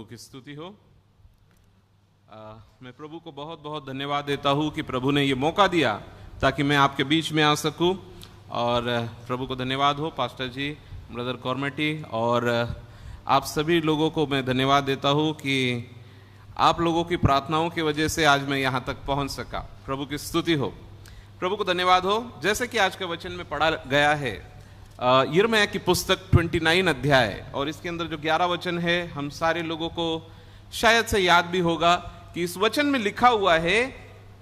की स्तुति हो। मैं प्रभु को बहुत बहुत धन्यवाद देता हूँ कि प्रभु ने ये मौका दिया ताकि मैं आपके बीच में आ सकूँ। और प्रभु को धन्यवाद हो, पास्टर जी, ब्रदर कॉर्मेटी और आप सभी लोगों को मैं धन्यवाद देता हूँ कि आप लोगों की प्रार्थनाओं की वजह से आज मैं यहाँ तक पहुँच सका। प्रभु की स्तुति हो, प्रभु को धन्यवाद हो। जैसे कि आज के वचन में पढ़ा गया है यिर्मयाह की पुस्तक 29 अध्याय, और इसके अंदर जो 11 वचन है हम सारे लोगों को शायद से याद भी होगा कि इस वचन में लिखा हुआ है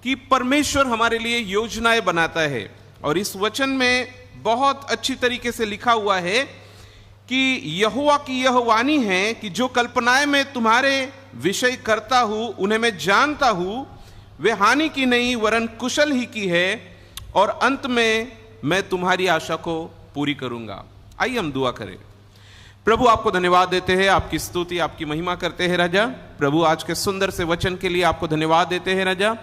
कि परमेश्वर हमारे लिए योजनाएं बनाता है। और इस वचन में बहुत अच्छी तरीके से लिखा हुआ है कि यहोवा की यह वाणी है कि जो कल्पनाएं मैं तुम्हारे विषय करता हूं उन्हें मैं जानता हूं, वे हानि की नहीं वरन कुशल ही की है, और अंत में मैं तुम्हारी आशा को पूरी करूंगा। आइए हम दुआ करें। प्रभु आपको धन्यवाद देते हैं, आपकी स्तुति आपकी महिमा करते हैं राजा। प्रभु आज के सुंदर से वचन के लिए आपको धन्यवाद देते हैं राजा।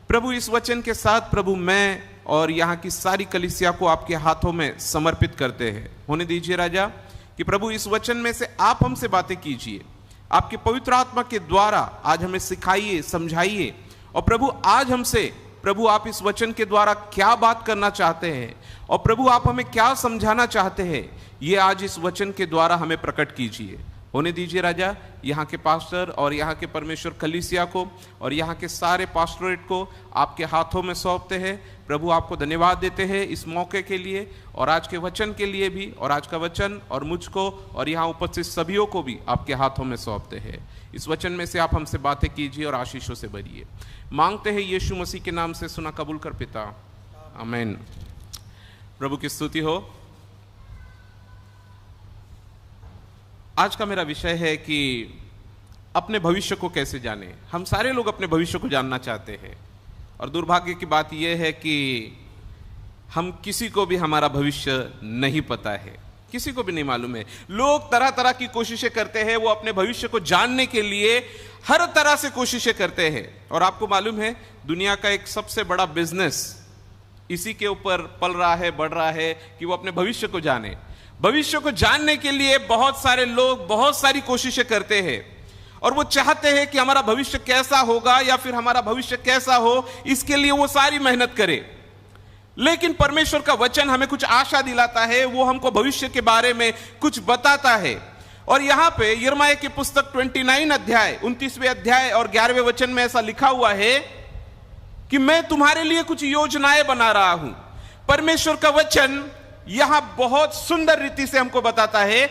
प्रभु इस वचन के साथ प्रभु मैं और यहाँ की सारी कलीसिया को आपके हाथों में समर्पित करते हैं। होने दीजिए राजा कि प्रभु इस वचन में से आप हमसे बातें कीजिए, आपके पवित्र आत्मा के द्वारा आज हमें सिखाइए, समझाइए। और प्रभु आज हमसे प्रभु आप इस वचन के द्वारा क्या बात करना चाहते हैं और प्रभु आप हमें क्या समझाना चाहते हैं, ये आज इस वचन के द्वारा हमें प्रकट कीजिए। होने दीजिए राजा, यहाँ के पास्टर और यहाँ के परमेश्वर कलीसिया को और यहाँ के सारे पास्टरेट को आपके हाथों में सौंपते हैं। प्रभु आपको धन्यवाद देते हैं इस मौके के लिए और आज के वचन के लिए भी, और आज का वचन और मुझको और यहाँ उपस्थित सभीयों को भी आपके हाथों में सौंपते हैं। इस वचन में से आप हमसे बातें कीजिए और आशीषों से भरिए। मांगते हैं यीशु मसीह के नाम से, सुना कबूल कर पिता, आमीन। प्रभु की स्तुति हो। आज का मेरा विषय है कि अपने भविष्य को कैसे जाने। हम सारे लोग अपने भविष्य को जानना चाहते हैं और दुर्भाग्य की बात यह है कि हम किसी को भी हमारा भविष्य नहीं पता है, किसी को भी नहीं मालूम है। लोग तरह तरह की कोशिशें करते हैं, वो अपने भविष्य को जानने के लिए हर तरह से कोशिशें करते हैं। और आपको मालूम है दुनिया का एक सबसे बड़ा बिजनेस इसी के ऊपर पल रहा है, बढ़ रहा है कि वो अपने भविष्य को जाने। भविष्य को जानने के लिए बहुत सारे लोग बहुत सारी कोशिशें करते हैं और वो चाहते हैं कि हमारा भविष्य कैसा होगा या फिर हमारा भविष्य कैसा हो, इसके लिए वो सारी मेहनत करे। लेकिन परमेश्वर का वचन हमें कुछ आशा दिलाता है, वो हमको भविष्य के बारे में कुछ बताता है। और यहां पे यिर्मयाह की पुस्तक 29 अध्याय 29वें अध्याय और 11वें वचन में ऐसा लिखा हुआ है कि मैं तुम्हारे लिए कुछ योजनाएं बना रहा हूं। परमेश्वर का वचन यहां बहुत सुंदर रीति से हमको बताता है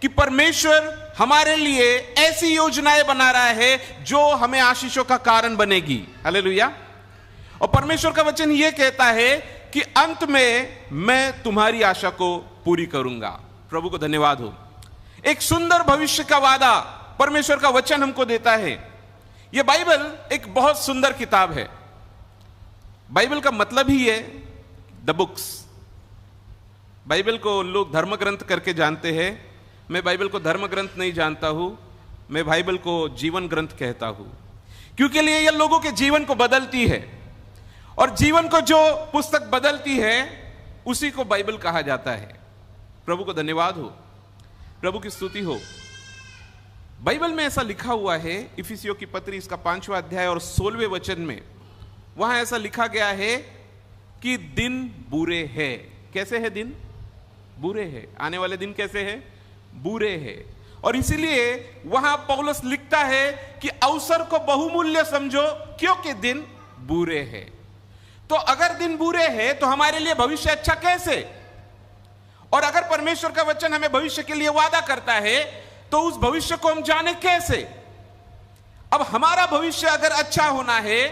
कि परमेश्वर हमारे लिए ऐसी योजनाएं बना रहा है जो हमें आशीषों का कारण बनेगी। हालेलुया। और परमेश्वर का वचन यह कहता है कि अंत में मैं तुम्हारी आशा को पूरी करूंगा। प्रभु को धन्यवाद हो। एक सुंदर भविष्य का वादा परमेश्वर का वचन हमको देता है। यह बाइबल एक बहुत सुंदर किताब है। बाइबल का मतलब ही है द बुक्स। बाइबल को लोग धर्म ग्रंथ करके जानते हैं। मैं बाइबल को धर्म ग्रंथ नहीं जानता हूं, मैं बाइबल को जीवन ग्रंथ कहता हूं, क्योंकि यह लोगों के जीवन को बदलती है। और जीवन को जो पुस्तक बदलती है उसी को बाइबल कहा जाता है। प्रभु को धन्यवाद हो, प्रभु की स्तुति हो। बाइबल में ऐसा लिखा हुआ है, इफिसियों की पत्री इसका 5वां अध्याय और 16वें वचन में, वहां ऐसा लिखा गया है कि दिन बुरे हैं। कैसे है दिन? बुरे हैं। आने वाले दिन कैसे हैं? बुरे हैं। और इसीलिए वहां पौलुस लिखता है कि अवसर को बहुमूल्य समझो क्योंकि दिन बुरे हैं। तो अगर दिन बुरे हैं तो हमारे लिए भविष्य अच्छा कैसे? और अगर परमेश्वर का वचन हमें भविष्य के लिए वादा करता है तो उस भविष्य को हम जाने कैसे? अब हमारा भविष्य अगर अच्छा होना है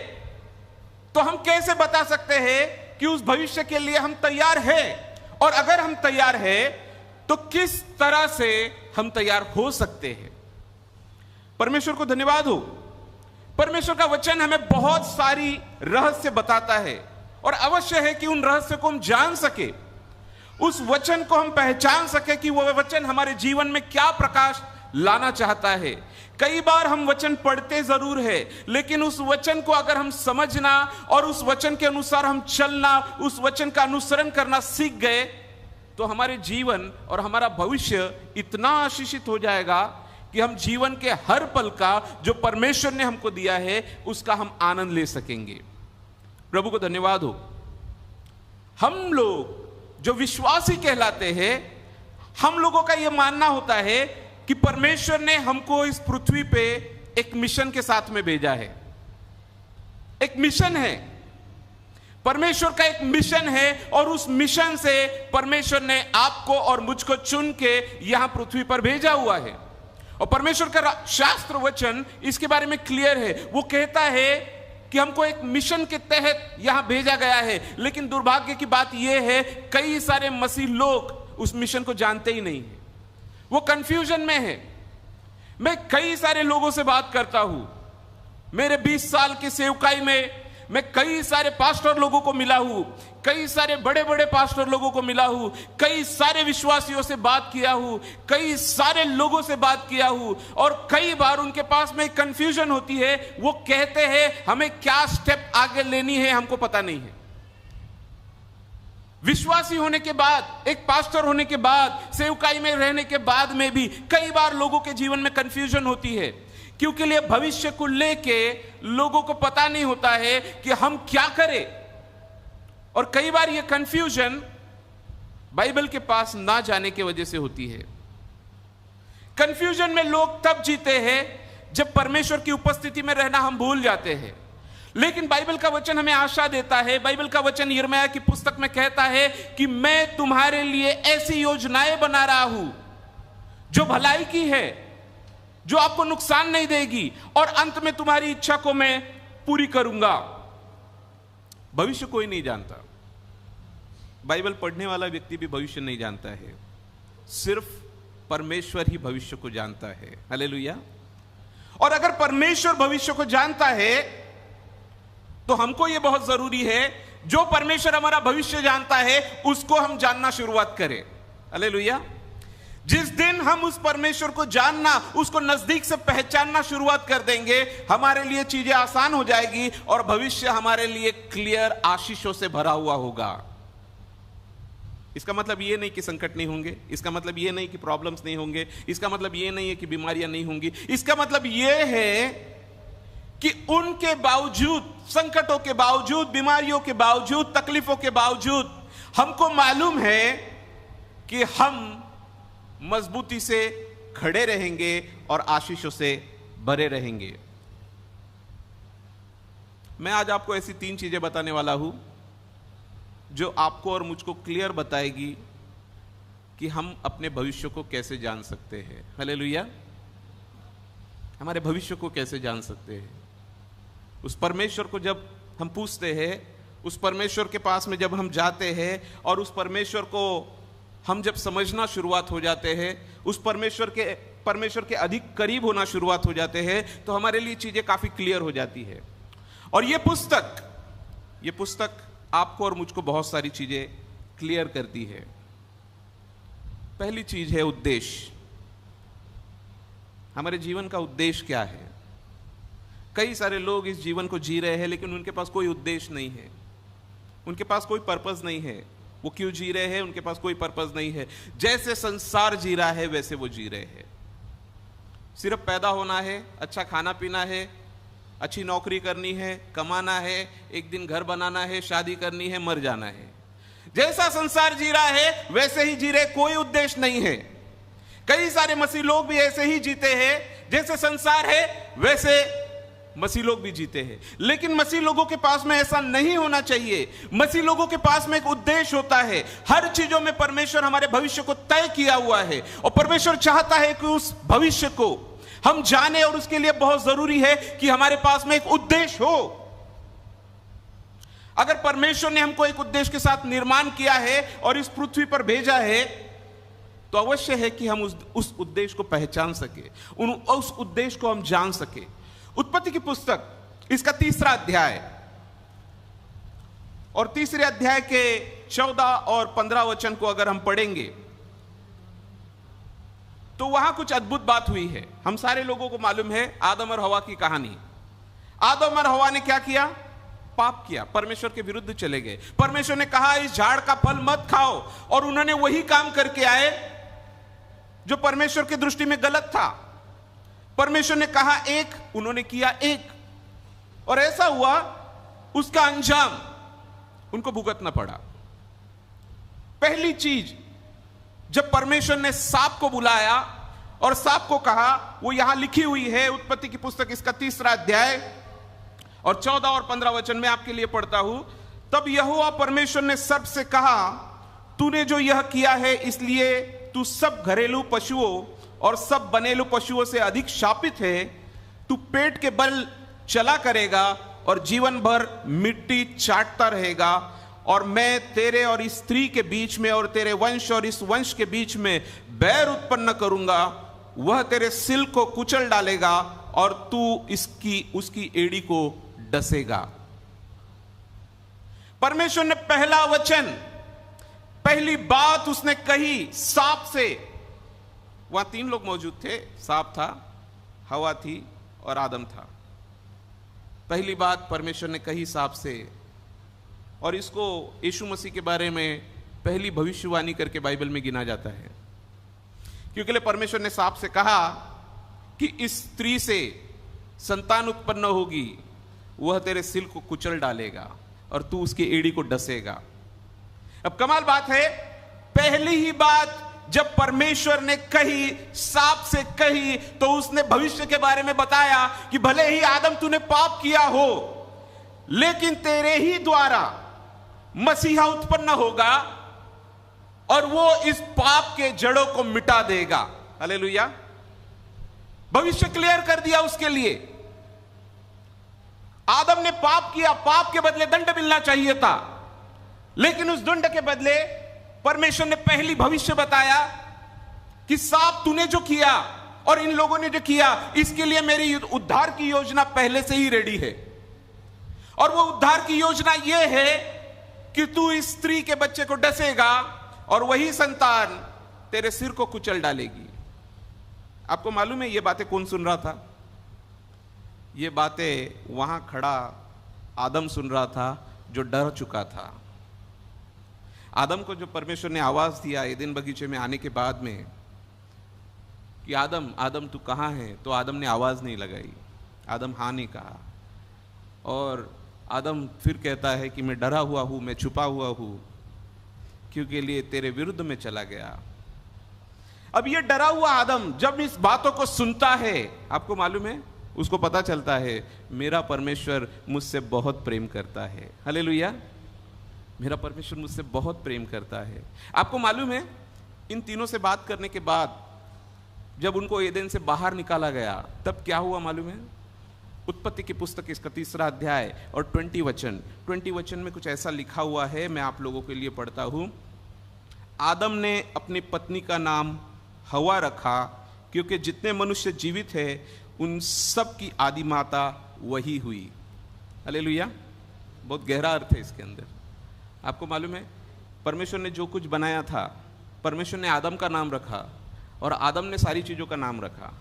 तो हम कैसे बता सकते हैं कि उस भविष्य के लिए हम तैयार हैं? और अगर हम तैयार हैं तो किस तरह से हम तैयार हो सकते हैं? परमेश्वर को धन्यवाद हो। परमेश्वर का वचन हमें बहुत सारी रहस्य बताता है और अवश्य है कि उन रहस्य को हम जान सके, उस वचन को हम पहचान सके कि वह वचन हमारे जीवन में क्या प्रकाश लाना चाहता है। कई बार हम वचन पढ़ते जरूर है, लेकिन उस वचन को अगर हम समझना और उस वचन के अनुसार हम चलना, उस वचन का अनुसरण करना सीख गए तो हमारे जीवन और हमारा भविष्य इतना आशीषित हो जाएगा कि हम जीवन के हर पल का जो परमेश्वर ने हमको दिया है उसका हम आनंद ले सकेंगे। प्रभु को धन्यवाद हो। हम लोग जो विश्वासी कहलाते हैं, हम लोगों का यह मानना होता है कि परमेश्वर ने हमको इस पृथ्वी पे एक मिशन के साथ में भेजा है। एक मिशन है, परमेश्वर का एक मिशन है, और उस मिशन से परमेश्वर ने आपको और मुझको चुन के यहां पृथ्वी पर भेजा हुआ है। और परमेश्वर का शास्त्र वचन इसके बारे में क्लियर है। वो कहता है कि हमको एक मिशन के तहत यहां भेजा गया है। लेकिन दुर्भाग्य की बात यह है, कई सारे मसीह लोग उस मिशन को जानते ही नहीं है, वो कंफ्यूजन में है। मैं कई सारे लोगों से बात करता हूं, मेरे 20 साल की सेवकाई में मैं कई सारे पास्टर लोगों को मिला हूं, कई सारे बड़े बड़े पास्टर लोगों को मिला हूं, कई सारे विश्वासियों से बात किया हूं, कई सारे लोगों से बात किया हूं, और कई बार उनके पास में कंफ्यूजन होती है। वो कहते हैं हमें क्या स्टेप आगे लेनी है हमको पता नहीं है। विश्वासी होने के बाद, एक पास्टर होने के बाद, सेवकाई में रहने के बाद में भी कई बार लोगों के जीवन में कंफ्यूजन होती है, क्योंकि लिए भविष्य को लेके लोगों को पता नहीं होता है कि हम क्या करें। और कई बार ये कंफ्यूजन बाइबल के पास ना जाने की वजह से होती है। कंफ्यूजन में लोग तब जीते हैं जब परमेश्वर की उपस्थिति में रहना हम भूल जाते हैं। लेकिन बाइबल का वचन हमें आशा देता है। बाइबल का वचन यिर्मयाह की पुस्तक में कहता है कि मैं तुम्हारे लिए ऐसी योजनाएं बना रहा हूं जो भलाई की है, जो आपको नुकसान नहीं देगी, और अंत में तुम्हारी इच्छा को मैं पूरी करूंगा। भविष्य कोई नहीं जानता। बाइबल पढ़ने वाला व्यक्ति भी भविष्य नहीं जानता है, सिर्फ परमेश्वर ही भविष्य को जानता है। हालेलुया। और अगर परमेश्वर भविष्य को जानता है तो हमको यह बहुत जरूरी है, जो परमेश्वर हमारा भविष्य जानता है उसको हम जानना शुरुआत करें। हालेलुया। जिस दिन हम उस परमेश्वर को जानना, उसको नजदीक से पहचानना शुरुआत कर देंगे, हमारे लिए चीजें आसान हो जाएगी और भविष्य हमारे लिए क्लियर आशीषों से भरा हुआ होगा। इसका मतलब यह नहीं कि संकट नहीं होंगे, इसका मतलब यह नहीं कि प्रॉब्लम्स नहीं होंगे, इसका मतलब यह नहीं है कि बीमारियां नहीं होंगी। इसका मतलब यह है कि उनके बावजूद, संकटों के बावजूद, बीमारियों के बावजूद, तकलीफों के बावजूद हमको मालूम है कि हम मजबूती से खड़े रहेंगे और आशीषों से भरे रहेंगे। मैं आज आपको ऐसी 3 चीजें बताने वाला हूं जो आपको और मुझको क्लियर बताएगी कि हम अपने भविष्य को कैसे जान सकते हैं। हालेलुया। हमारे भविष्य को कैसे जान सकते हैं। उस परमेश्वर को जब हम पूछते हैं, उस परमेश्वर के पास में जब हम जाते हैं और उस परमेश्वर को हम जब समझना शुरुआत हो जाते हैं, उस परमेश्वर के अधिक करीब होना शुरुआत हो जाते हैं, तो हमारे लिए चीजें काफी क्लियर हो जाती है। और ये पुस्तक आपको और मुझको बहुत सारी चीजें क्लियर करती है। पहली चीज है उद्देश्य। हमारे जीवन का उद्देश्य क्या है। कई सारे लोग इस जीवन को जी रहे हैं लेकिन उनके पास कोई उद्देश्य नहीं है, उनके पास कोई पर्पस नहीं है। वो क्यों जी रहे हैं, उनके पास कोई पर्पस नहीं है। जैसे संसार जी रहा है वैसे वो जी रहे हैं। सिर्फ पैदा होना है, अच्छा खाना पीना है, अच्छी नौकरी करनी है, कमाना है, एक दिन घर बनाना है, शादी करनी है, मर जाना है। जैसा संसार जी रहा है वैसे ही जी रहे, कोई उद्देश्य नहीं है। कई सारे मसीह लोग भी ऐसे ही जीते हैं, जैसे संसार है वैसे मसीह लोग भी जीते हैं। लेकिन मसीह लोगों के पास में ऐसा नहीं होना चाहिए। मसीह लोगों के पास में एक उद्देश्य होता है। हर चीजों में परमेश्वर हमारे भविष्य को तय किया हुआ है और परमेश्वर चाहता है कि उस भविष्य को हम जाने, और उसके लिए बहुत जरूरी है कि हमारे पास में एक उद्देश्य हो। अगर परमेश्वर ने हमको एक उद्देश्य के साथ निर्माण किया है और इस पृथ्वी पर भेजा है, तो अवश्य है कि हम उस उद्देश्य को पहचान सके, उस उद्देश्य को हम जान सके। उत्पत्ति की पुस्तक इसका 3रा अध्याय और 3रे अध्याय के 14 और 15 वचन को अगर हम पढ़ेंगे तो वहां कुछ अद्भुत बात हुई है। हम सारे लोगों को मालूम है आदम और हवा की कहानी। आदम और हवा ने क्या किया? पाप किया, परमेश्वर के विरुद्ध चले गए। परमेश्वर ने कहा इस झाड़ का फल मत खाओ, और उन्होंने वही काम करके आए जो परमेश्वर की दृष्टि में गलत था। परमेश्वर ने कहा एक, उन्होंने किया एक, और ऐसा हुआ उसका अंजाम उनको भुगतना पड़ा। पहली चीज, जब परमेश्वर ने सांप को बुलाया और सांप को कहा, वो यहां लिखी हुई है उत्पत्ति की पुस्तक इसका 3 अध्याय और 14 और 15 वचन में आपके लिए पढ़ता हूं। तब यहोवा परमेश्वर ने सर्प से कहा, तूने जो यह किया है इसलिए तू सब घरेलू पशुओं और सब बनेलू पशुओं से अधिक शापित है। तू पेट के बल चला करेगा और जीवन भर मिट्टी चाटता रहेगा, और मैं तेरे और इस स्त्री के बीच में और तेरे वंश और इस वंश के बीच में बैर उत्पन्न करूंगा। वह तेरे सिल को कुचल डालेगा और तू उसकी एड़ी को डसेगा। परमेश्वर ने पहला वचन, पहली बात उसने कही सांप से। वहां 3 लोग मौजूद थे, सांप था, हवा थी और आदम था। पहली बात परमेश्वर ने कही सांप से, और इसको यीशु मसीह के बारे में पहली भविष्यवाणी करके बाइबल में गिना जाता है, क्योंकि परमेश्वर ने सांप से कहा कि इस स्त्री से संतान उत्पन्न होगी, वह तेरे सिल को कुचल डालेगा और तू उसकी एड़ी को डसेगा। अब कमाल बात है, पहली ही बात जब परमेश्वर ने कही, सांप से कही, तो उसने भविष्य के बारे में बताया कि भले ही आदम तूने पाप किया हो, लेकिन तेरे ही द्वारा मसीहा उत्पन्न होगा और वो इस पाप के जड़ों को मिटा देगा। हालेलुया। भविष्य क्लियर कर दिया उसके लिए। आदम ने पाप किया, पाप के बदले दंड मिलना चाहिए था, लेकिन उस दंड के बदले परमेश्वर ने पहली भविष्य बताया कि सांप तूने जो किया और इन लोगों ने जो किया, इसके लिए मेरी उद्धार की योजना पहले से ही रेडी है। और वो उद्धार की योजना ये है कि तू इस स्त्री के बच्चे को डसेगा और वही संतान तेरे सिर को कुचल डालेगी। आपको मालूम है ये बातें कौन सुन रहा था? ये बातें वहां खड़ा आदम सुन रहा था, जो डर चुका था। आदम को जो परमेश्वर ने आवाज दिया एदेन बगीचे में आने के बाद में कि आदम आदम तू कहां है, तो आदम ने आवाज नहीं लगाई, आदम हाँ नहीं कहा। और आदम फिर कहता है कि मैं डरा हुआ हूं, मैं छुपा हुआ हूं, क्योंकि लिए तेरे विरुद्ध में चला गया। अब ये डरा हुआ आदम जब इस बातों को सुनता है, आपको मालूम है, उसको पता चलता है मेरा परमेश्वर मुझसे बहुत प्रेम करता है। हालेलुया। मेरा परमेश्वर मुझसे बहुत प्रेम करता है। आपको मालूम है, इन तीनों से बात करने के बाद जब उनको एदेन से बाहर निकाला गया, तब क्या हुआ मालूम है? उत्पत्ति की पुस्तक इसका 3 अध्याय और 20 वचन में कुछ ऐसा लिखा हुआ है, मैं आप लोगों के लिए पढ़ता हूं। आदम ने अपनी पत्नी का नाम हवा रखा, क्योंकि जितने मनुष्य जीवित हैं उन सब की आदि माता वही हुई। हालेलुया। बहुत गहरा अर्थ है इसके अंदर। आपको मालूम है, परमेश्वर ने जो कुछ बनाया था, परमेश्वर ने आदम का नाम रखा और आदम ने सारी चीजों का नाम रखा।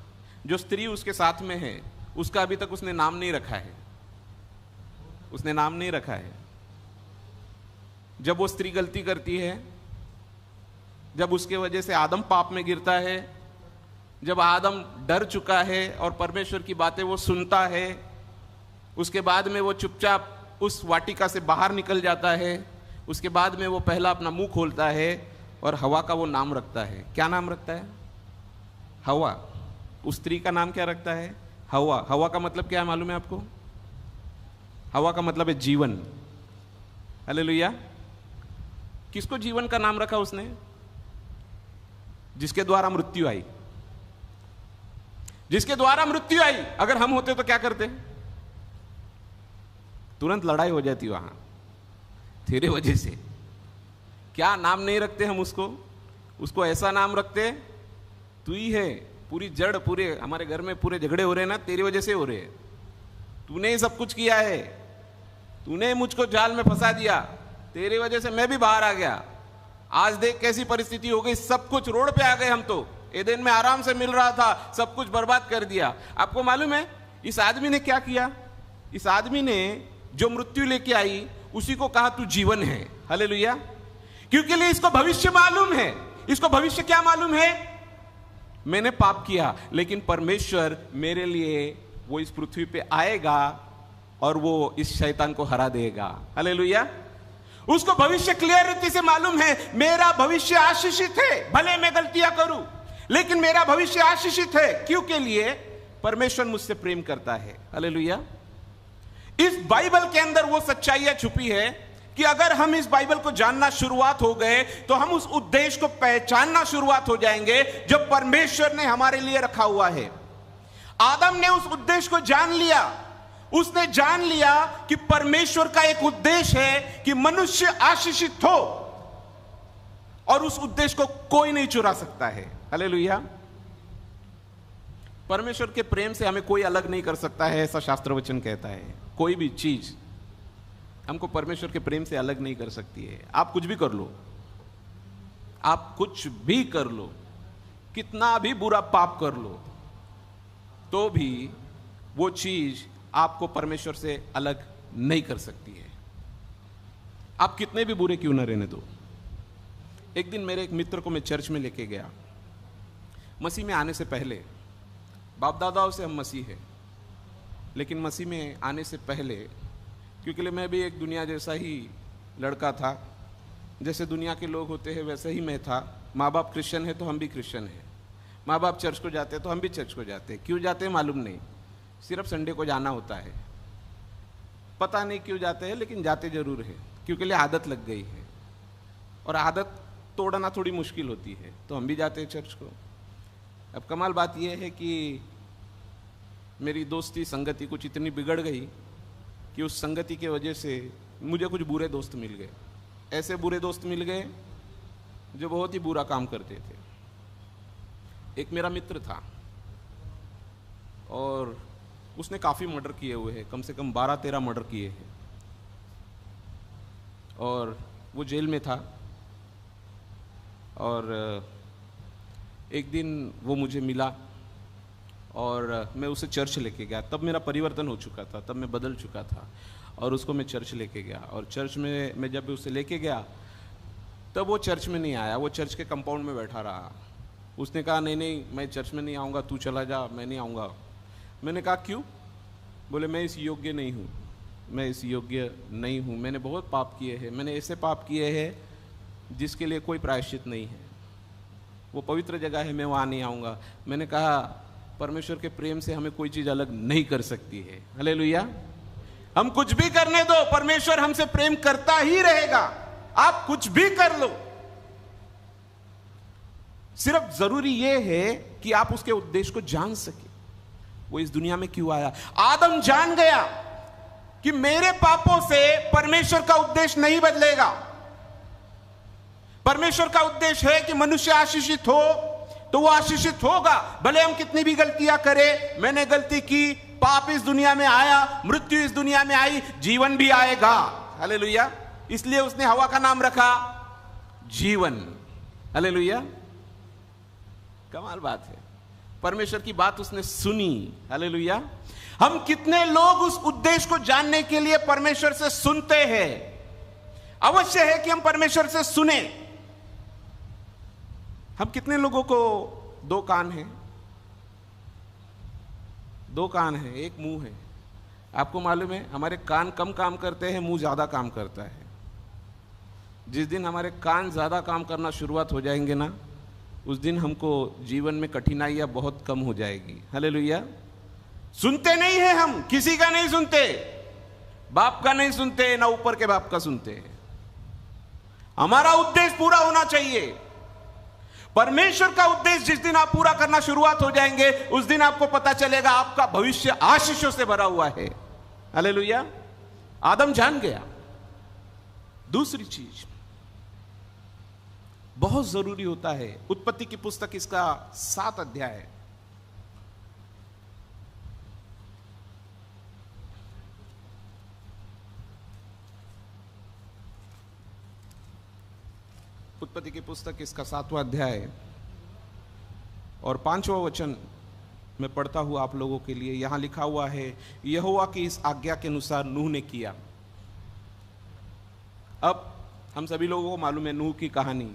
जो स्त्री उसके साथ में है, उसका अभी तक उसने नाम नहीं रखा है, उसने नाम नहीं रखा है। जब वो स्त्री गलती करती है, जब उसके वजह से आदम पाप में गिरता है, जब आदम डर चुका है और परमेश्वर की बातें वो सुनता है, उसके बाद में वो चुपचाप उस वाटिका से बाहर निकल जाता है। उसके बाद में वो पहला अपना मुंह खोलता है और हवा का वो नाम रखता है। क्या नाम रखता है? हवा। उस स्त्री का नाम क्या रखता है? हवा। हवा का मतलब क्या है मालूम है आपको? हवा का मतलब है जीवन। हालेलुया। किसको जीवन का नाम रखा उसने? जिसके द्वारा मृत्यु आई। जिसके द्वारा मृत्यु आई। अगर हम होते तो क्या करते? तुरंत लड़ाई हो जाती वहां, तेरे वजह से। क्या नाम नहीं रखते हम उसको? उसको ऐसा नाम रखते, तू ही है पूरी जड़, पूरे हमारे घर में पूरे झगड़े हो रहे हैं ना, तेरी वजह से हो रहे हैं। तूने ही सब कुछ किया है, तूने मुझको जाल में फंसा दिया, तेरी वजह से मैं भी बाहर आ गया। आज देख कैसी परिस्थिति हो गई, सब कुछ रोड पे आ गए हम तो। एदेन में आराम से मिल रहा था, सब कुछ बर्बाद कर दिया। आपको मालूम है इस आदमी ने क्या किया? इस आदमी ने जो मृत्यु लेके आई, उसी को कहा तू जीवन है। हालेलुया। क्योंकि लिए इसको भविष्य मालूम है। इसको भविष्य क्या मालूम है? मैंने पाप किया, लेकिन परमेश्वर मेरे लिए वो इस पृथ्वी पे आएगा और वो इस शैतान को हरा देगा। हालेलुया। उसको भविष्य क्लियर रीति से मालूम है, मेरा भविष्य आशीषित है। भले मैं गलतियां करूं, लेकिन मेरा भविष्य आशीषित है। क्यों? के लिए परमेश्वर मुझसे प्रेम करता है। हालेलुया। इस बाइबल के अंदर वो सच्चाइयां छुपी है कि अगर हम इस बाइबल को जानना शुरुआत हो गए तो हम उस उद्देश्य को पहचानना शुरुआत हो जाएंगे जो परमेश्वर ने हमारे लिए रखा हुआ है। आदम ने उस उद्देश्य को जान लिया। उसने जान लिया कि परमेश्वर का एक उद्देश्य है कि मनुष्य आशीषित हो, और उस उद्देश्य को कोई नहीं चुरा सकता है। हालेलुया। परमेश्वर के प्रेम से हमें कोई अलग नहीं कर सकता है, ऐसा शास्त्र वचन कहता है। कोई भी चीज हमको परमेश्वर के प्रेम से अलग नहीं कर सकती है। आप कुछ भी कर लो, आप कुछ भी कर लो, कितना भी बुरा पाप कर लो, तो भी वो चीज आपको परमेश्वर से अलग नहीं कर सकती है। आप कितने भी बुरे क्यों ना रहने दो। एक दिन मेरे एक मित्र को मैं चर्च में लेके गया। मसीह में आने से पहले, बाप दादाओं से हम मसीह है, लेकिन मसीह में आने से पहले, क्योंकि मैं भी एक दुनिया जैसा ही लड़का था, जैसे दुनिया के लोग होते हैं वैसे ही मैं था। माँ बाप क्रिश्चियन है तो हम भी क्रिश्चियन हैं, माँ बाप चर्च को जाते हैं तो हम भी चर्च को जाते हैं। क्यों जाते हैं मालूम नहीं, सिर्फ संडे को जाना होता है। पता नहीं क्यों जाते हैं, लेकिन जाते जरूर है, क्योंकि आदत लग गई है, और आदत तोड़ना थोड़ी मुश्किल होती है, तो हम भी जाते हैं चर्च को। अब कमाल बात यह है कि मेरी दोस्ती संगति कुछ इतनी बिगड़ गई कि उस संगति के वजह से मुझे कुछ बुरे दोस्त मिल गए। ऐसे बुरे दोस्त मिल गए जो बहुत ही बुरा काम करते थे। एक मेरा मित्र था और उसने काफ़ी मर्डर किए हुए हैं, कम से कम 12-13 मर्डर किए हैं, और वो जेल में था। और एक दिन वो मुझे मिला और मैं उसे चर्च लेके गया। तब मेरा परिवर्तन हो चुका था, तब मैं बदल चुका था, और उसको मैं चर्च लेके गया। और चर्च में मैं जब उसे लेके गया तब वो चर्च में नहीं आया, वो चर्च के कंपाउंड में बैठा रहा। उसने कहा नहीं नहीं मैं चर्च में नहीं आऊँगा, तू चला जा, मैं नहीं आऊँगा। मैंने कहा क्यों? बोले मैं इस योग्य नहीं हूँ, मैं इस योग्य नहीं हूँ, मैंने बहुत पाप किए हैं, मैंने ऐसे पाप किए हैं जिसके लिए कोई प्रायश्चित नहीं है, वो पवित्र जगह है, मैं वहाँ नहीं आऊँगा। मैंने कहा परमेश्वर के प्रेम से हमें कोई चीज़ अलग नहीं कर सकती है। हालेलुया। हम कुछ भी करने दो, परमेश्वर हमसे प्रेम करता ही रहेगा। आप कुछ भी कर लो, सिर्फ जरूरी यह है कि आप उसके उद्देश्य को जान सके, वो इस दुनिया में क्यों आया। आदम जान गया कि मेरे पापों से परमेश्वर का उद्देश्य नहीं बदलेगा। परमेश्वर का उद्देश्य है कि मनुष्य आशीषित हो, तो वो आशीषित होगा, भले हम कितनी भी गलतियां करें। मैंने गलती की, पाप इस दुनिया में आया, मृत्यु इस दुनिया में आई, जीवन भी आएगा। हालेलुया। इसलिए उसने हवा का नाम रखा जीवन। हालेलुया। कमाल बात है, परमेश्वर की बात उसने सुनी। हालेलुया। हम कितने लोग उस उद्देश्य को जानने के लिए परमेश्वर से सुनते हैं। अवश्य है कि हम परमेश्वर से सुने। हम कितने लोगों को दो कान हैं, दो कान हैं, एक मुंह है। आपको मालूम है हमारे कान कम काम करते हैं, मुंह ज्यादा काम करता है। जिस दिन हमारे कान ज्यादा काम करना शुरुआत हो जाएंगे ना, उस दिन हमको जीवन में कठिनाइयां बहुत कम हो जाएगी। हालेलुया। सुनते नहीं है हम, किसी का नहीं सुनते, बाप का नहीं सुनते, ना ऊपर के बाप का सुनते हैं। हमारा उद्देश्य पूरा होना चाहिए। परमेश्वर का उद्देश्य जिस दिन आप पूरा करना शुरुआत हो जाएंगे, उस दिन आपको पता चलेगा आपका भविष्य आशीषों से भरा हुआ है। हालेलुया। आदम जान गया। दूसरी चीज बहुत जरूरी होता है, उत्पत्ति की पुस्तक इसका 7 अध्याय है। उत्पत्ति की पुस्तक इसका 7वां अध्याय और 5वां वचन मैं पढ़ता हूं आप लोगों के लिए। यहां लिखा हुआ है, यहोवा की इस आज्ञा के अनुसार नूह ने किया। अब हम सभी लोगों को मालूम है नूह की कहानी,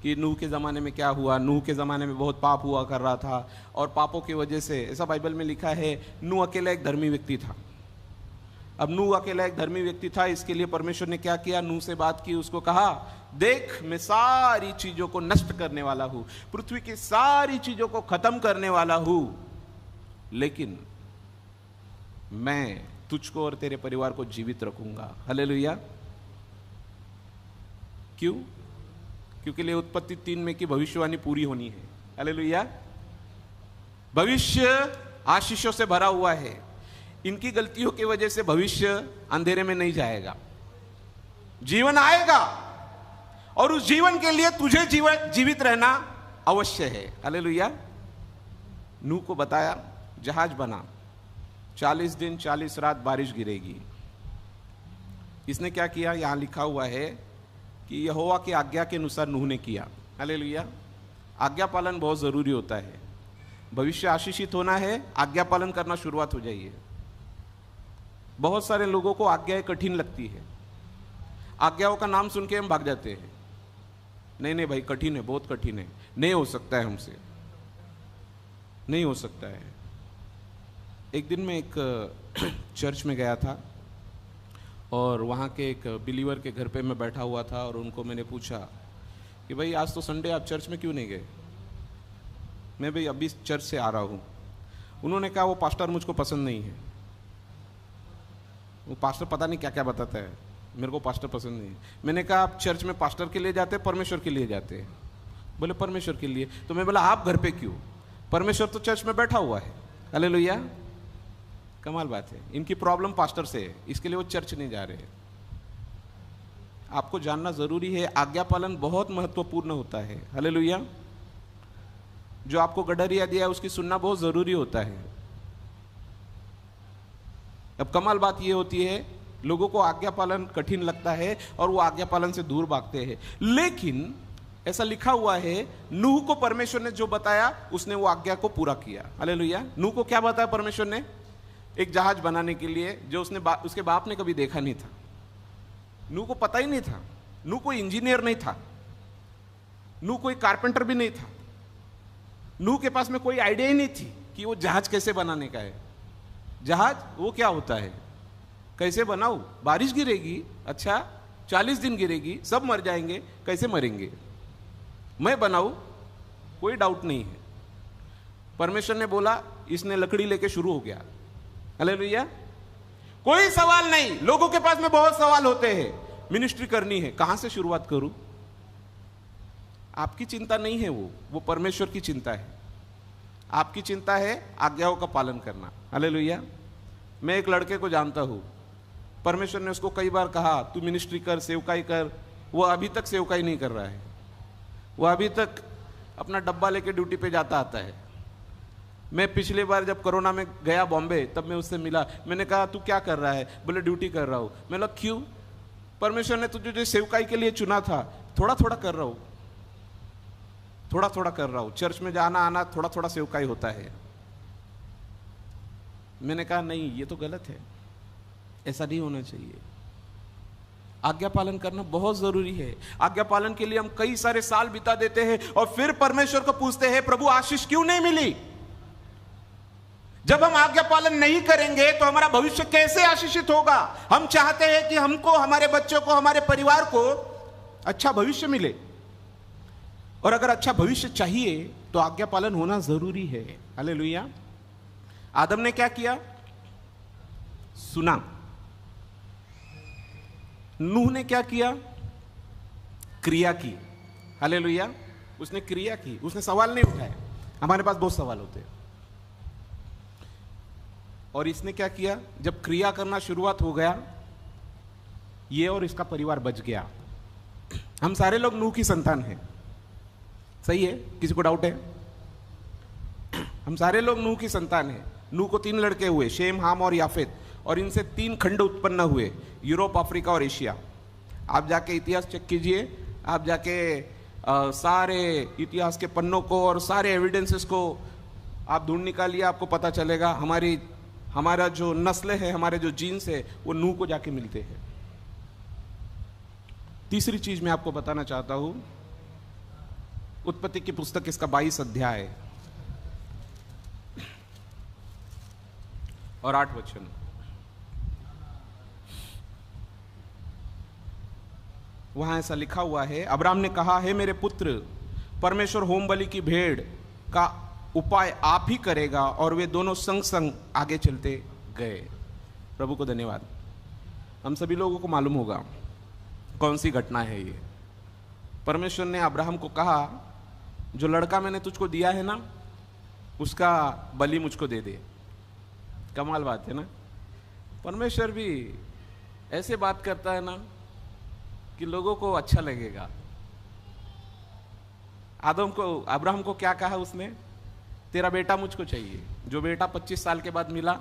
कि नूह के ज़माने में क्या हुआ, नूह के ज़माने में बहुत पाप हुआ कर रहा था और पापों की वजह से, ऐसा बाइबल में लिखा है, नूह अकेला एक धर्मी व्यक्ति था। अब नूह अकेला एक धर्मी व्यक्ति था, इसके लिए परमेश्वर ने क्या किया, नूह से बात की, उसको कहा देख मैं सारी चीज़ों को नष्ट करने वाला हूँ, पृथ्वी की सारी चीज़ों को खत्म करने वाला हूँ, लेकिन मैं तुझको और तेरे परिवार को जीवित रखूंगा। हालेलुया। क्यों? क्योंकि लिए उत्पत्ति 3 में की भविष्यवाणी पूरी होनी है। हालेलुया। भविष्य आशीषों से भरा हुआ है। इनकी गलतियों की वजह से भविष्य अंधेरे में नहीं जाएगा, जीवन आएगा और उस जीवन के लिए तुझे जीवित रहना अवश्य है। हालेलुया। नूह को बताया, जहाज बना, 40 दिन 40 रात बारिश गिरेगी। इसने क्या किया, यहां लिखा हुआ है कि यहोवा की आज्ञा के अनुसार नूह ने किया। हालेलुया। आज्ञा पालन बहुत जरूरी होता है। भविष्य आशीषित होना है, आज्ञा पालन करना शुरुआत हो जाइए। बहुत सारे लोगों को आज्ञाएं कठिन लगती है, आज्ञाओं का नाम सुन के हम भाग जाते हैं। नहीं नहीं भाई, कठिन है, बहुत कठिन है, नहीं हो सकता है हमसे, नहीं हो सकता है। एक दिन मैं एक चर्च में गया था और वहाँ के एक बिलीवर के घर पे मैं बैठा हुआ था और उनको मैंने पूछा कि भाई आज तो संडे, आप चर्च में क्यों नहीं गए? मैं भाई अभी चर्च से आ रहा हूँ। उन्होंने कहा वो पास्टर मुझको पसंद नहीं है, वो पास्टर पता नहीं क्या क्या बताता है, मेरे को पास्टर पसंद नहीं है। मैंने कहा आप चर्च में पास्टर के लिए जाते हैं, परमेश्वर के लिए जाते हैं? बोले परमेश्वर के लिए। तो मैं बोला आप घर पे क्यों? परमेश्वर तो चर्च में बैठा हुआ है। हालेलुया। कमाल बात है। इनकी प्रॉब्लम पास्टर से है, इसके लिए वो चर्च नहीं जा रहे। आपको जानना जरूरी है, आज्ञा पालन बहुत महत्वपूर्ण होता है। हालेलुया। जो आपको गडरिया दिया है उसकी सुनना बहुत जरूरी होता है। अब कमाल बात यह होती है, लोगों को आज्ञा पालन कठिन लगता है और वो आज्ञा पालन से दूर भागते हैं, लेकिन ऐसा लिखा हुआ है नूह को परमेश्वर ने जो बताया उसने वो आज्ञा को पूरा किया। हालेलुया। नूह को क्या बताया परमेश्वर ने? एक जहाज बनाने के लिए, जो उसके बाप ने कभी देखा नहीं था। नूह को पता ही नहीं था। नूह कोई इंजीनियर नहीं था, नूह कोई कारपेंटर भी नहीं था, नूह के पास में कोई आइडिया ही नहीं थी कि वो जहाज कैसे बनाने का है। जहाज वो क्या होता है, कैसे बनाऊं, बारिश गिरेगी, अच्छा 40 दिन गिरेगी, सब मर जाएंगे, कैसे मरेंगे, मैं बनाऊं, कोई डाउट नहीं है। परमेश्वर ने बोला, इसने लकड़ी लेके शुरू हो गया। हालेलुया। कोई सवाल नहीं। लोगों के पास में बहुत सवाल होते हैं, मिनिस्ट्री करनी है, कहां से शुरुआत करूं? आपकी चिंता नहीं है, वो परमेश्वर की चिंता है। आपकी चिंता है आज्ञाओं का पालन करना। हालेलुया। मैं एक लड़के को जानता हूं, परमेश्वर ने उसको कई बार कहा तू मिनिस्ट्री कर, सेवकाई कर, वो अभी तक सेवकाई नहीं कर रहा है। वो अभी तक अपना डब्बा लेके ड्यूटी पे जाता आता है। मैं पिछली बार जब कोरोना में गया बॉम्बे, तब मैं उससे मिला, मैंने कहा तू क्या कर रहा है? बोले ड्यूटी कर रहा हूं। मैं बोला क्यों? परमेश्वर ने तुझे जो सेवकाई के लिए चुना था, थोड़ा थोड़ा कर रहा हूं, थोड़ा थोड़ा कर रहा हूं। चर्च में जाना आना थोड़ा थोड़ा सेवकाई होता है। मैंने कहा नहीं, ये तो गलत है, ऐसा नहीं होना चाहिए। आज्ञा पालन करना बहुत जरूरी है। आज्ञा पालन के लिए हम कई सारे साल बिता देते हैं और फिर परमेश्वर को पूछते हैं प्रभु आशीष क्यों नहीं मिली? जब हम आज्ञा पालन नहीं करेंगे तो हमारा भविष्य कैसे आशीषित होगा? हम चाहते हैं कि हमको, हमारे बच्चों को, हमारे परिवार को अच्छा भविष्य मिले, और अगर अच्छा भविष्य चाहिए तो आज्ञा पालन होना जरूरी है। हालेलुया। आदम ने क्या किया? सुना। नूह ने क्या किया? क्रिया की। हालेलुया। उसने क्रिया की, उसने सवाल नहीं उठाया। हमारे पास बहुत सवाल होते हैं। और इसने क्या किया? जब क्रिया करना शुरुआत हो गया, ये और इसका परिवार बच गया। हम सारे लोग नूह की संतान हैं, सही है? किसी को डाउट है? हम सारे लोग नूह की संतान हैं। नूह को 3 लड़के हुए, शेम, हाम और याफेत, और इनसे 3 खंड उत्पन्न हुए, यूरोप, अफ्रीका और एशिया। आप जाके इतिहास चेक कीजिए, आप जाके सारे इतिहास के पन्नों को और सारे एविडेंसेस को आप ढूंढ निकालिए, आपको पता चलेगा हमारा जो नस्ल है, हमारे जो जीन्स है, वो नूह को जाके मिलते हैं। तीसरी चीज मैं आपको बताना चाहता हूं, उत्पत्ति की पुस्तक, इसका 22 अध्याय और 8 वचन। वहां ऐसा लिखा हुआ है, अब्राहम ने कहा, हे मेरे पुत्र, परमेश्वर होम बलि की भेड़ का उपाय आप ही करेगा। और वे दोनों संग संग आगे चलते गए। प्रभु को धन्यवाद। हम सभी लोगों को मालूम होगा कौन सी घटना है ये। परमेश्वर ने अब्राहम को कहा, जो लड़का मैंने तुझको दिया है ना, उसका बलि मुझको दे दे। कमाल बात है ना। परमेश्वर भी ऐसे बात करता है ना कि लोगों को अच्छा लगेगा। अब्राहम को क्या कहा उसने? तेरा बेटा मुझको चाहिए। जो बेटा 25 साल के बाद मिला,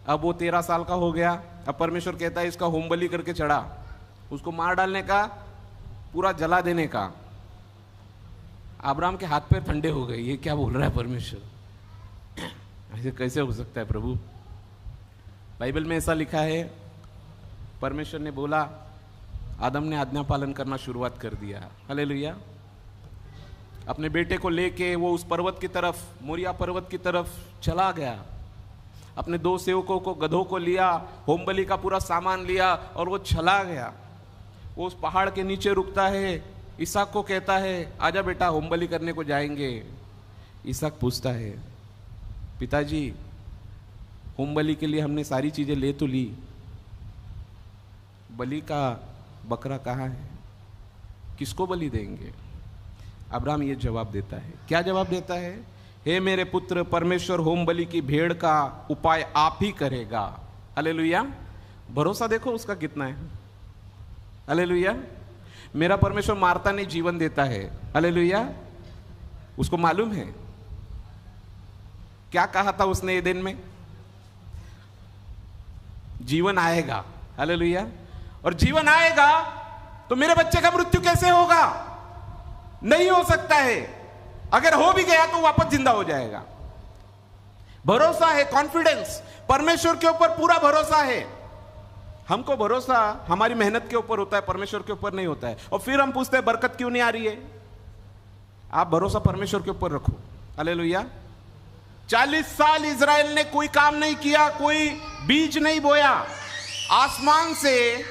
अब वो 13 साल का हो गया। अब परमेश्वर कहता है इसका होम बलि करके चढ़ा, उसको मार डालने का, पूरा जला देने का। अब्राहम के हाथ पैर ठंडे हो गए। ये क्या बोल रहा है परमेश्वर? ऐसे कैसे हो सकता है प्रभु? बाइबल में ऐसा लिखा है, परमेश्वर ने बोला, आदम ने आज्ञा पालन करना शुरुआत कर दिया। हालेलुया। अपने बेटे को लेके वो उस पर्वत की तरफ, मोरिया पर्वत की तरफ चला गया। अपने 2 सेवकों को, गधों को लिया, होम बलि का पूरा सामान लिया और वो चला गया। वो उस पहाड़ के नीचे रुकता है। इसहाक को कहता है, आजा बेटा, होम बलि करने को जाएंगे। इसहाक पूछता है, पिताजी, होम बलि के लिए हमने सारी चीजें ले तो ली, बलि का बकरा कहाँ है? किसको बलि देंगे? अब्राहम ये जवाब देता है। क्या जवाब देता है? हे मेरे पुत्र, परमेश्वर होम बलि की भेड़ का उपाय आप ही करेगा। हालेलुया। भरोसा देखो उसका कितना है। हालेलुया। मेरा परमेश्वर मारता नहीं, जीवन देता है। हालेलुया। उसको मालूम है क्या कहा था उसने ये दिन में? जीवन आएगा। हालेलुया। और जीवन आएगा तो मेरे बच्चे का मृत्यु कैसे होगा? नहीं हो सकता है। अगर हो भी गया तो वापस जिंदा हो जाएगा। भरोसा है, कॉन्फिडेंस, परमेश्वर के ऊपर पूरा भरोसा है। हमको भरोसा हमारी मेहनत के ऊपर होता है, परमेश्वर के ऊपर नहीं होता है। और फिर हम पूछते हैं बरकत क्यों नहीं आ रही है? आप भरोसा परमेश्वर के ऊपर रखो। हालेलुया। 40 साल इजराइल ने कोई काम नहीं किया, कोई बीज नहीं बोया, आसमान से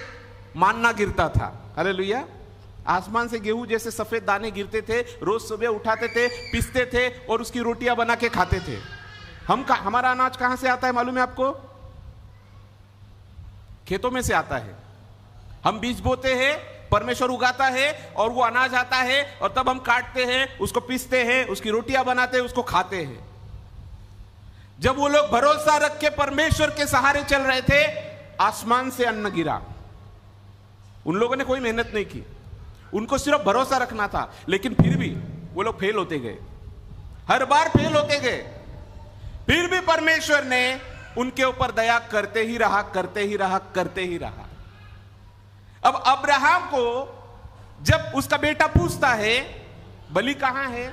मानना गिरता था। हालेलुया। आसमान से गेहूं जैसे सफेद दाने गिरते थे, रोज सुबह उठाते थे, पीसते थे और उसकी रोटियां बना के खाते थे। हमारा अनाज कहां से आता है मालूम है आपको? खेतों में से आता है। हम बीज बोते हैं, परमेश्वर उगाता है और वो अनाज आता है और तब हम काटते हैं, उसको पीसते हैं, उसकी रोटियां बनाते हैं, उसको खाते हैं। जब वो लोग भरोसा रख के परमेश्वर के सहारे चल रहे थे, आसमान से अन्न गिरा। उन लोगों ने कोई मेहनत नहीं की, उनको सिर्फ भरोसा रखना था। लेकिन फिर भी वो लोग फेल होते गए, हर बार फेल होते गए। फिर भी परमेश्वर ने उनके ऊपर दया करते ही रहा, करते ही रहा, करते ही रहा। अब अब्राहम को जब उसका बेटा पूछता है बलि कहां है,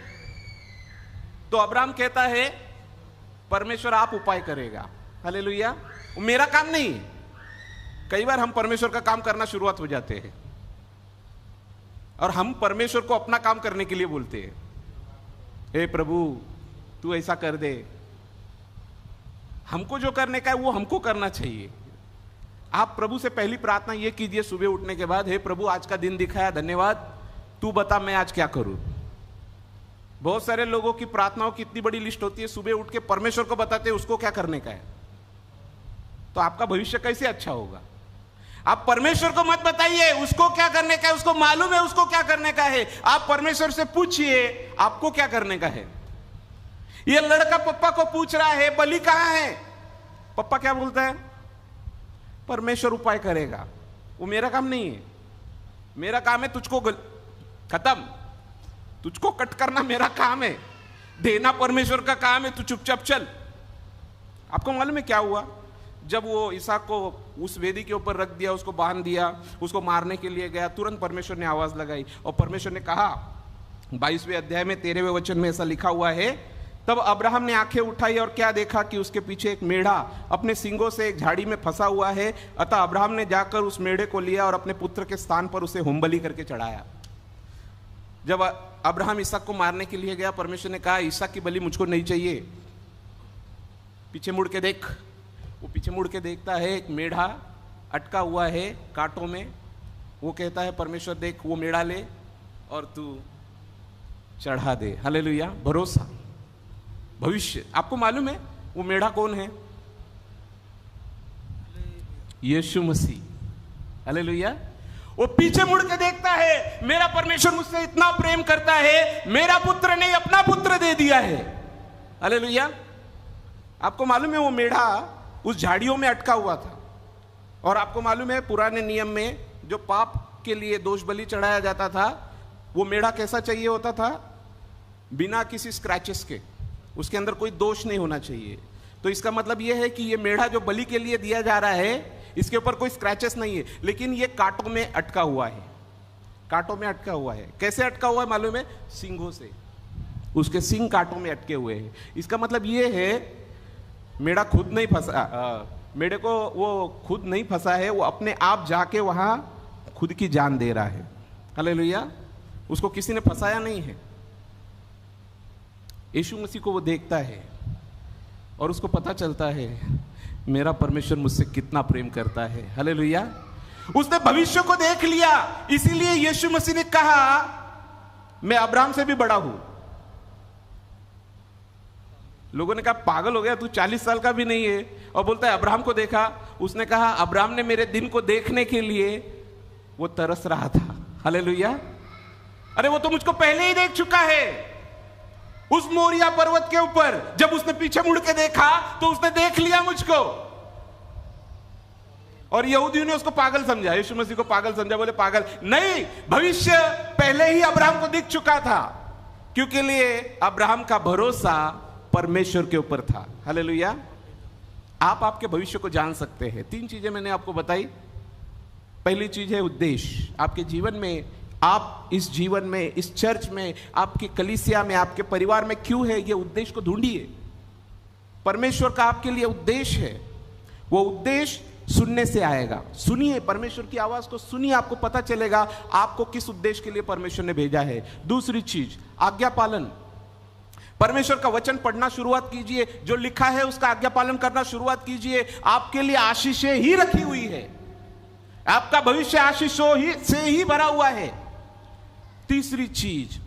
तो अब्राहम कहता है परमेश्वर आप उपाय करेगा। हालेलुया। मेरा काम नहीं। कई बार हम परमेश्वर का काम करना शुरुआत हो जाते हैं और हम परमेश्वर को अपना काम करने के लिए बोलते हैं, हे प्रभु तू ऐसा कर दे। हमको जो करने का है वो हमको करना चाहिए। आप प्रभु से पहली प्रार्थना ये कीजिए सुबह उठने के बाद, हे प्रभु आज का दिन दिखाया, धन्यवाद, तू बता मैं आज क्या करूं। बहुत सारे लोगों की प्रार्थनाओं की इतनी बड़ी लिस्ट होती है, सुबह उठ के परमेश्वर को बताते हैं उसको क्या करने का है। तो आपका भविष्य कैसे अच्छा होगा? आप परमेश्वर को मत बताइए उसको क्या करने का है, उसको मालूम है उसको क्या करने का है। आप परमेश्वर से पूछिए आपको क्या करने का है। ये लड़का पप्पा को पूछ रहा है बलि कहां है। पप्पा क्या बोलता है? परमेश्वर उपाय करेगा। वो मेरा काम नहीं है। मेरा काम है तुझको खत्म, तुझको कट करना मेरा काम है, देना परमेश्वर का काम है, तू चुपचाप चल। आपको मालूम है क्या हुआ? जब वो इसहाक को उस वेदी के ऊपर रख दिया, उसको बांध दिया, उसको मारने के लिए गया, तुरंत परमेश्वर ने आवाज लगाई और परमेश्वर ने कहा, 22वें अध्याय में 13वें वचन में ऐसा लिखा हुआ है, तब अब्राहम ने आंखें उठाई और क्या देखा कि उसके पीछे एक मेढ़ा अपने सींगों से एक झाड़ी में फंसा हुआ है। अतः अब्राहम ने जाकर उस मेढ़े को लिया और अपने पुत्र के स्थान पर उसे होम बलि करके चढ़ाया। जब अब्राहम इसहाक को मारने के लिए गया, परमेश्वर ने कहा इसहाक की बलि मुझको नहीं चाहिए, पीछे मुड़ के देख। वो पीछे मुड़ के देखता है, एक मेढ़ा अटका हुआ है कांटों में। वो कहता है परमेश्वर देख वो मेढ़ा ले और तू चढ़ा दे। हालेलुया। भरोसा, भविष्य। आपको मालूम है वो मेढ़ा कौन है? यीशु मसीह। हालेलुया। वो पीछे मुड़ के देखता है, मेरा परमेश्वर मुझसे इतना प्रेम करता है, मेरा पुत्र ने अपना पुत्र दे दिया है। हालेलुया। आपको मालूम है वो मेढ़ा उस झाड़ियों में अटका हुआ था। और आपको मालूम है पुराने नियम में जो पाप के लिए दोष बलि चढ़ाया जाता था, वो मेढ़ा कैसा चाहिए होता था? बिना किसी स्क्रैचेस के, उसके अंदर कोई दोष नहीं होना चाहिए। तो इसका मतलब यह है कि ये मेढ़ा जो बलि के लिए दिया जा रहा है, इसके ऊपर कोई स्क्रैचेस नहीं है, लेकिन ये कांटों में अटका हुआ है। कांटों में अटका हुआ है। कैसे अटका हुआ है मालूम है? सींगों से। उसके सींग कांटों में अटके हुए हैं। इसका मतलब ये है मेढ़ा खुद नहीं फंसा, मेढ़े को वो खुद नहीं फंसा है, वो अपने आप जाके वहां खुद की जान दे रहा है। हालेलुया। उसको किसी ने फंसाया नहीं है। यीशु मसीह को वो देखता है और उसको पता चलता है मेरा परमेश्वर मुझसे कितना प्रेम करता है। हालेलुया। उसने भविष्य को देख लिया, इसीलिए यीशु मसीह ने कहा मैं अब्राहम से भी बड़ा हूं। लोगों ने कहा पागल हो गया तू, 40 साल का भी नहीं है और बोलता है अब्राहम को देखा। उसने कहा अब्राहम ने मेरे दिन को देखने के लिए वो तरस रहा था। हालेलुया। अरे वो तो मुझको पहले ही देख चुका है। उस मोरिया पर्वत के ऊपर जब उसने पीछे मुड़ के देखा तो उसने देख लिया मुझको। और यहूदियों ने उसको पागल समझा, यीशु मसीह को पागल समझा। बोले पागल नहीं, भविष्य पहले ही अब्राहम को दिख चुका था, क्योंकि लिए अब्राहम का भरोसा परमेश्वर के ऊपर था। हालेलुया। आप आपके भविष्य को जान सकते हैं। 3 चीजें मैंने आपको बताई। पहली चीज है उद्देश्य। आपके जीवन में, आप इस जीवन में, इस चर्च में, आपकी कलीसिया में, आपके परिवार में क्यों है, ये उद्देश्य को ढूंढिए। परमेश्वर का आपके लिए उद्देश्य है। वो उद्देश्य सुनने से आएगा। सुनिए, परमेश्वर की आवाज को सुनिए, आपको पता चलेगा आपको किस उद्देश्य के लिए परमेश्वर ने भेजा है। दूसरी चीज आज्ञा पालन। परमेश्वर का वचन पढ़ना शुरुआत कीजिए, जो लिखा है उसका आज्ञा पालन करना शुरुआत कीजिए। आपके लिए आशीषें ही रखी हुई है, आपका भविष्य आशीषों से ही भरा हुआ है। तीसरी चीज,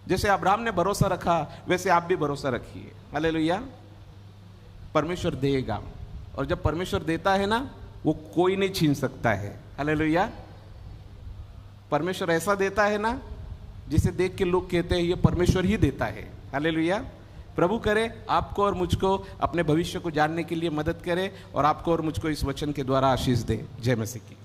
जैसे अब्राहम ने भरोसा रखा वैसे आप भी भरोसा रखिए। हालेलुया। परमेश्वर देगा, और जब परमेश्वर देता है ना, वो कोई नहीं छीन सकता है। हालेलुया। परमेश्वर ऐसा देता है ना जिसे देख के लोग कहते हैं ये परमेश्वर ही देता है। हालेलुया। प्रभु करे आपको और मुझको अपने भविष्य को जानने के लिए मदद करे, और आपको और मुझको इस वचन के द्वारा आशीष दे। जय मसीह की।